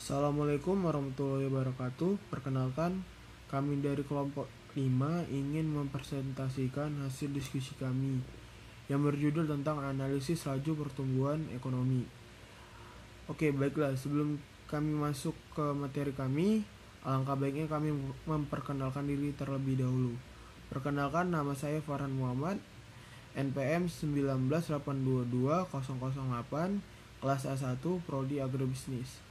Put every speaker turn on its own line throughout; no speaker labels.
Assalamualaikum warahmatullahi wabarakatuh. Perkenalkan, kami dari kelompok 5 ingin mempresentasikan hasil diskusi kami yang berjudul tentang analisis laju pertumbuhan ekonomi. Oke, baiklah. Sebelum kami masuk ke materi kami, alangkah baiknya kami memperkenalkan diri terlebih dahulu. Perkenalkan, nama saya Farhan Muhammad, NPM 198220008, kelas A1, Prodi Agrobisnis.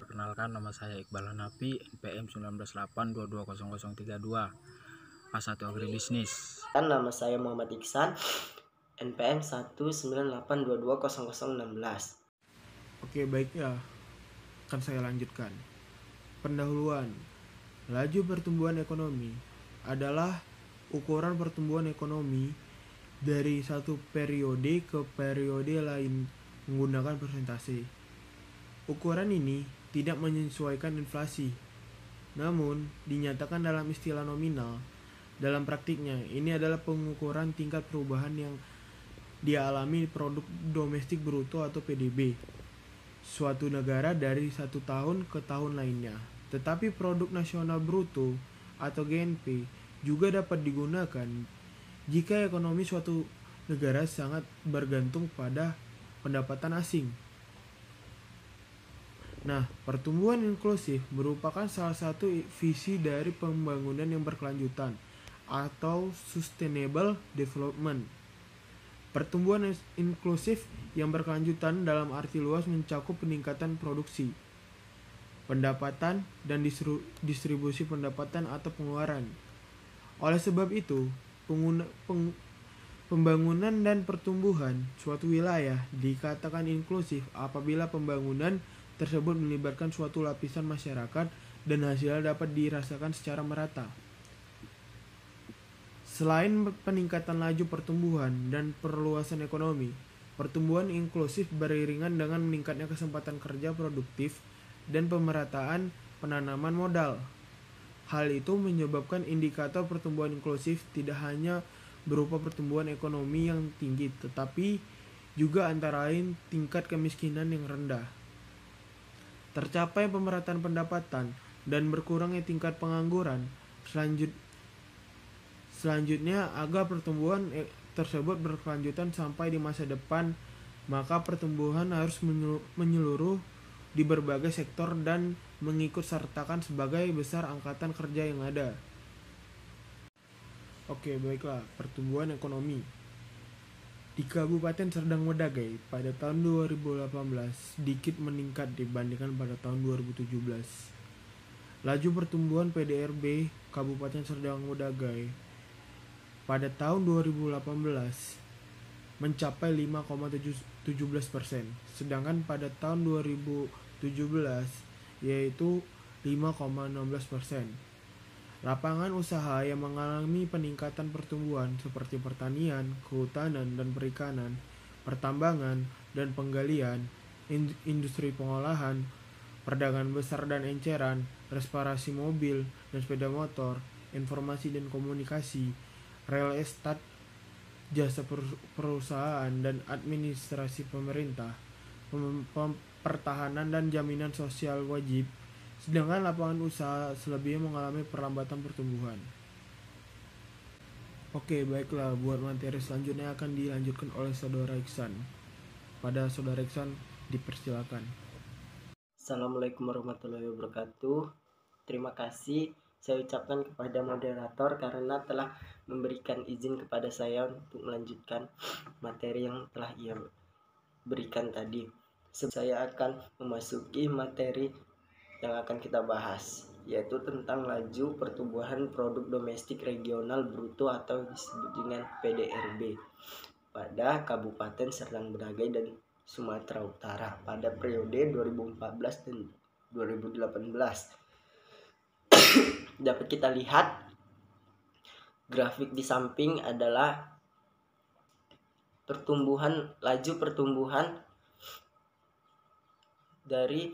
Perkenalkan, nama saya Iqbal Hanafi, NPM 198220032, A1 Agribisnis.
Nama saya Muhammad Iksan, NPM 198220016.
Oke, baik ya. Akan saya lanjutkan. Pendahuluan. Laju pertumbuhan ekonomi adalah ukuran pertumbuhan ekonomi dari satu periode ke periode lain menggunakan persentase. Ukuran ini tidak menyesuaikan inflasi, namun dinyatakan dalam istilah nominal. Dalam praktiknya, ini adalah pengukuran tingkat perubahan yang dialami produk domestik bruto atau PDB suatu negara dari satu tahun ke tahun lainnya. Tetapi produk nasional bruto atau GNP juga dapat digunakan jika ekonomi suatu negara sangat bergantung pada pendapatan asing. Nah, pertumbuhan inklusif merupakan salah satu visi dari pembangunan yang berkelanjutan atau sustainable development. Pertumbuhan inklusif yang berkelanjutan dalam arti luas mencakup peningkatan produksi, pendapatan, dan distribusi pendapatan atau pengeluaran. Oleh sebab itu, pembangunan dan pertumbuhan suatu wilayah dikatakan inklusif apabila pembangunan tersebut melibatkan suatu lapisan masyarakat dan hasilnya dapat dirasakan secara merata. Selain peningkatan laju pertumbuhan dan perluasan ekonomi, pertumbuhan inklusif beriringan dengan meningkatnya kesempatan kerja produktif dan pemerataan penanaman modal. Hal itu menyebabkan indikator pertumbuhan inklusif tidak hanya berupa pertumbuhan ekonomi yang tinggi, tetapi juga antara lain tingkat kemiskinan yang rendah. Tercapai pemerataan pendapatan dan berkurangnya tingkat pengangguran. Selanjutnya, agar pertumbuhan tersebut berkelanjutan sampai di masa depan, maka pertumbuhan harus menyeluruh di berbagai sektor dan mengikut sertakan sebagai besar angkatan kerja yang ada. Oke, baiklah, pertumbuhan ekonomi. Di Kabupaten Serdang Bedagai pada tahun 2018 sedikit meningkat dibandingkan pada tahun 2017. Laju pertumbuhan PDRB Kabupaten Serdang Bedagai pada tahun 2018 mencapai 5,17%, sedangkan pada tahun 2017 yaitu 5,16%. Lapangan usaha yang mengalami peningkatan pertumbuhan seperti pertanian, kehutanan dan perikanan, pertambangan dan penggalian, industri pengolahan, perdagangan besar dan enceran, reparasi mobil dan sepeda motor, informasi dan komunikasi, real estate, jasa perusahaan dan administrasi pemerintah, pertahanan dan jaminan sosial wajib, sedangkan lapangan usaha selebihnya mengalami perlambatan pertumbuhan. Oke, baiklah, buat materi selanjutnya akan dilanjutkan oleh Saudara Iksan. Pada Saudara Iksan, dipersilakan.
Assalamualaikum warahmatullahi wabarakatuh. Terima kasih saya ucapkan kepada moderator karena telah memberikan izin kepada saya untuk melanjutkan materi yang telah ia berikan tadi. Saya akan memasuki materi yang akan kita bahas, yaitu tentang laju pertumbuhan produk domestik regional bruto atau disebut dengan PDRB pada Kabupaten Serdang Bedagai dan Sumatera Utara pada periode 2014 dan 2018. Dapat kita lihat grafik di samping adalah laju pertumbuhan dari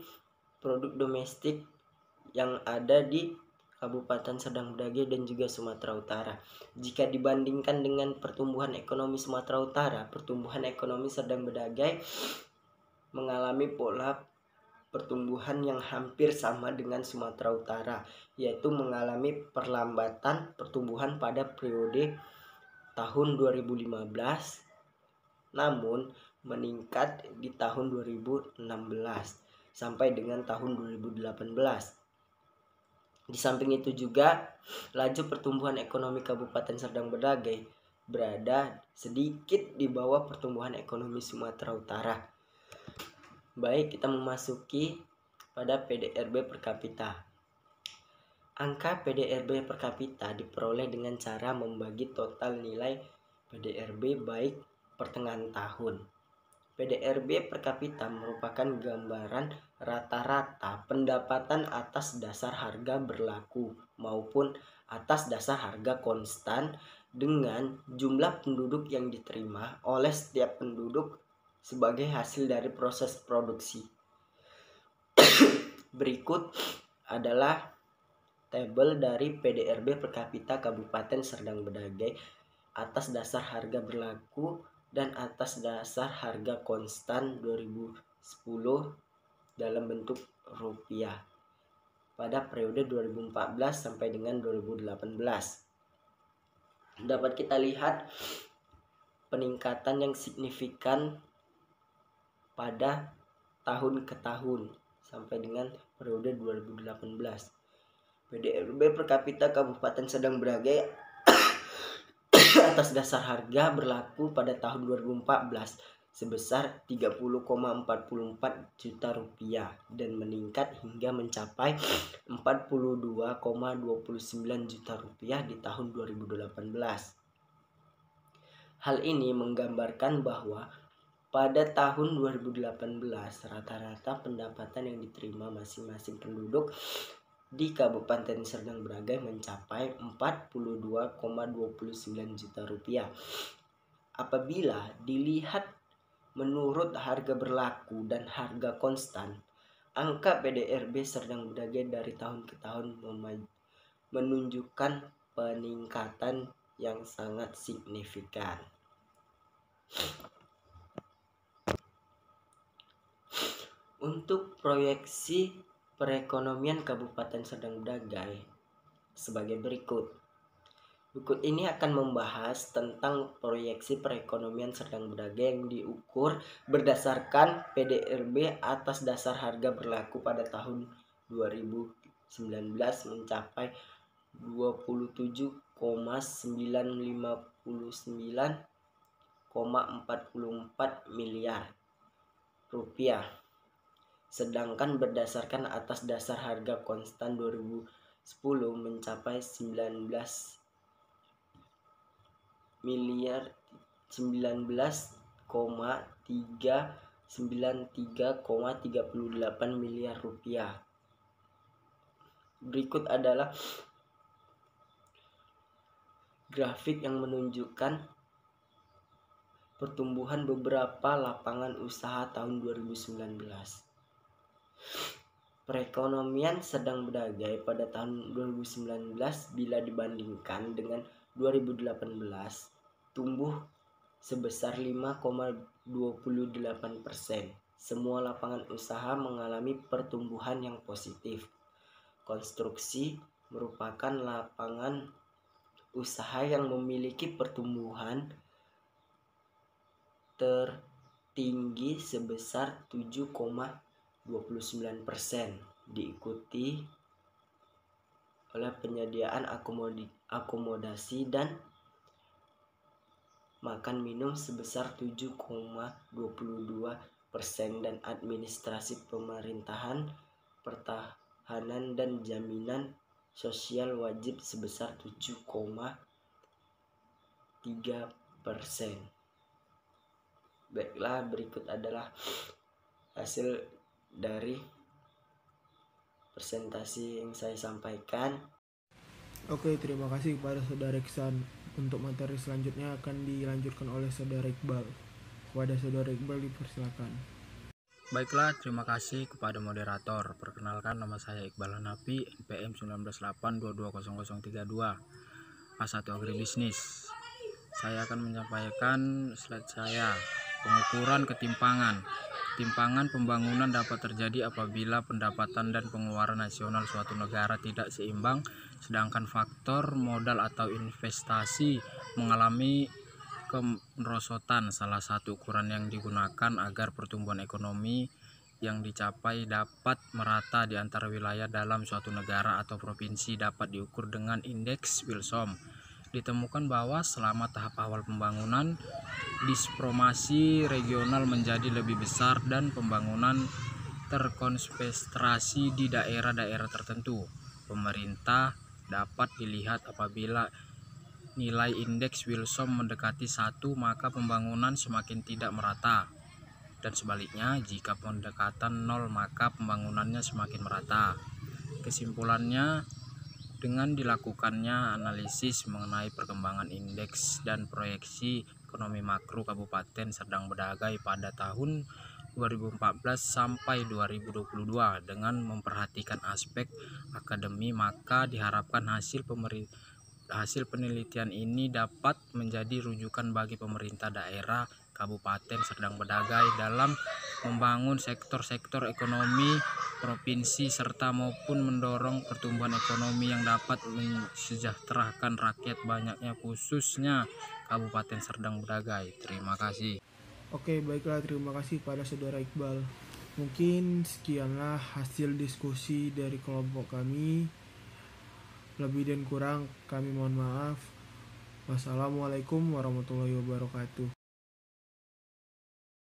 produk domestik yang ada di Kabupaten Serdang Bedagai dan juga Sumatera Utara. Jika dibandingkan dengan pertumbuhan ekonomi Sumatera Utara, pertumbuhan ekonomi Serdang Bedagai mengalami pola pertumbuhan yang hampir sama dengan Sumatera Utara, yaitu mengalami perlambatan pertumbuhan pada periode tahun 2015, namun meningkat di tahun 2016 sampai dengan tahun 2018. Di samping itu juga, laju pertumbuhan ekonomi Kabupaten Serdang Bedagai berada sedikit di bawah pertumbuhan ekonomi Sumatera Utara. Baik, kita memasuki pada PDRB per kapita. Angka PDRB per kapita diperoleh dengan cara membagi total nilai PDRB baik pertengahan tahun. PDRB per kapita merupakan gambaran rata-rata pendapatan atas dasar harga berlaku maupun atas dasar harga konstan dengan jumlah penduduk yang diterima oleh setiap penduduk sebagai hasil dari proses produksi. Berikut adalah tabel dari PDRB per kapita Kabupaten Serdang Bedagai atas dasar harga berlaku dan atas dasar harga konstan 2010 dalam bentuk rupiah pada periode 2014 sampai dengan 2018. Dapat kita lihat peningkatan yang signifikan pada tahun ke tahun sampai dengan periode 2018. PDRB per kapita Kabupaten Serdang Bedagai atas dasar harga berlaku pada tahun 2014 sebesar 30,44 juta rupiah dan meningkat hingga mencapai 42,29 juta rupiah di tahun 2018. Hal ini menggambarkan bahwa pada tahun 2018 rata-rata pendapatan yang diterima masing-masing penduduk di Kabupaten Serdang Bedagai mencapai 42,29 juta rupiah. Apabila dilihat menurut harga berlaku dan harga konstan, angka PDRB Serdang Bedagai dari tahun ke tahun menunjukkan peningkatan yang sangat signifikan. Untuk proyeksi perekonomian Kabupaten Serdang Bedagai sebagai berikut. Berikut ini akan membahas tentang proyeksi perekonomian Serdang Bedagai yang diukur berdasarkan PDRB atas dasar harga berlaku pada tahun 2019 mencapai 27,959,44 miliar rupiah. Sedangkan berdasarkan atas dasar harga konstan 2010 mencapai 19,393,38 miliar rupiah. Berikut adalah grafik yang menunjukkan pertumbuhan beberapa lapangan usaha tahun 2019. Perekonomian Serdang Bedagai pada tahun 2019 bila dibandingkan dengan 2018 tumbuh sebesar 5,28%. Semua lapangan usaha mengalami pertumbuhan yang positif. Konstruksi merupakan lapangan usaha yang memiliki pertumbuhan tertinggi sebesar 7,29%, diikuti oleh penyediaan akomodasi dan makan minum sebesar 7,22% dan administrasi pemerintahan, pertahanan dan jaminan sosial wajib sebesar 7,3%. Baiklah, berikut adalah hasil dari presentasi yang saya sampaikan.
Oke, terima kasih kepada Saudara Iksan. Untuk materi selanjutnya akan dilanjutkan oleh Saudara Iqbal. Kepada Saudara Iqbal dipersilakan.
Baiklah, terima kasih kepada moderator. Perkenalkan, nama saya Iqbal Hanafi, NPM 1982200032, A1 Agribisnis. Saya akan menyampaikan slide saya Pengukuran ketimpangan. Ketimpangan pembangunan dapat terjadi apabila pendapatan dan pengeluaran nasional suatu negara tidak seimbang, sedangkan faktor modal atau investasi mengalami kemerosotan. Salah satu ukuran yang digunakan agar pertumbuhan ekonomi yang dicapai dapat merata di antara wilayah dalam suatu negara atau provinsi dapat diukur dengan indeks Wilson. Ditemukan bahwa selama tahap awal pembangunan, dispromasi regional menjadi lebih besar dan pembangunan terkonsentrasi di daerah-daerah tertentu. Pemerintah dapat dilihat apabila nilai indeks Wilson mendekati 1, maka pembangunan semakin tidak merata. Dan sebaliknya, jika pendekatan 0, maka pembangunannya semakin merata. Kesimpulannya, dengan dilakukannya analisis mengenai perkembangan indeks dan proyeksi ekonomi makro Kabupaten Serdang Bedagai pada tahun 2014 sampai 2022 dengan memperhatikan aspek akademi, maka diharapkan hasil penelitian ini dapat menjadi rujukan bagi pemerintah daerah Kabupaten Serdang Bedagai dalam membangun sektor-sektor ekonomi provinsi serta maupun mendorong pertumbuhan ekonomi yang dapat mensejahterakan rakyat banyaknya khususnya Kabupaten Serdang Bedagai. Terima kasih.
Oke, baiklah, terima kasih pada saudara Iqbal. Mungkin sekianlah hasil diskusi dari kelompok kami. Lebih dan kurang kami mohon maaf. Wassalamualaikum warahmatullahi wabarakatuh.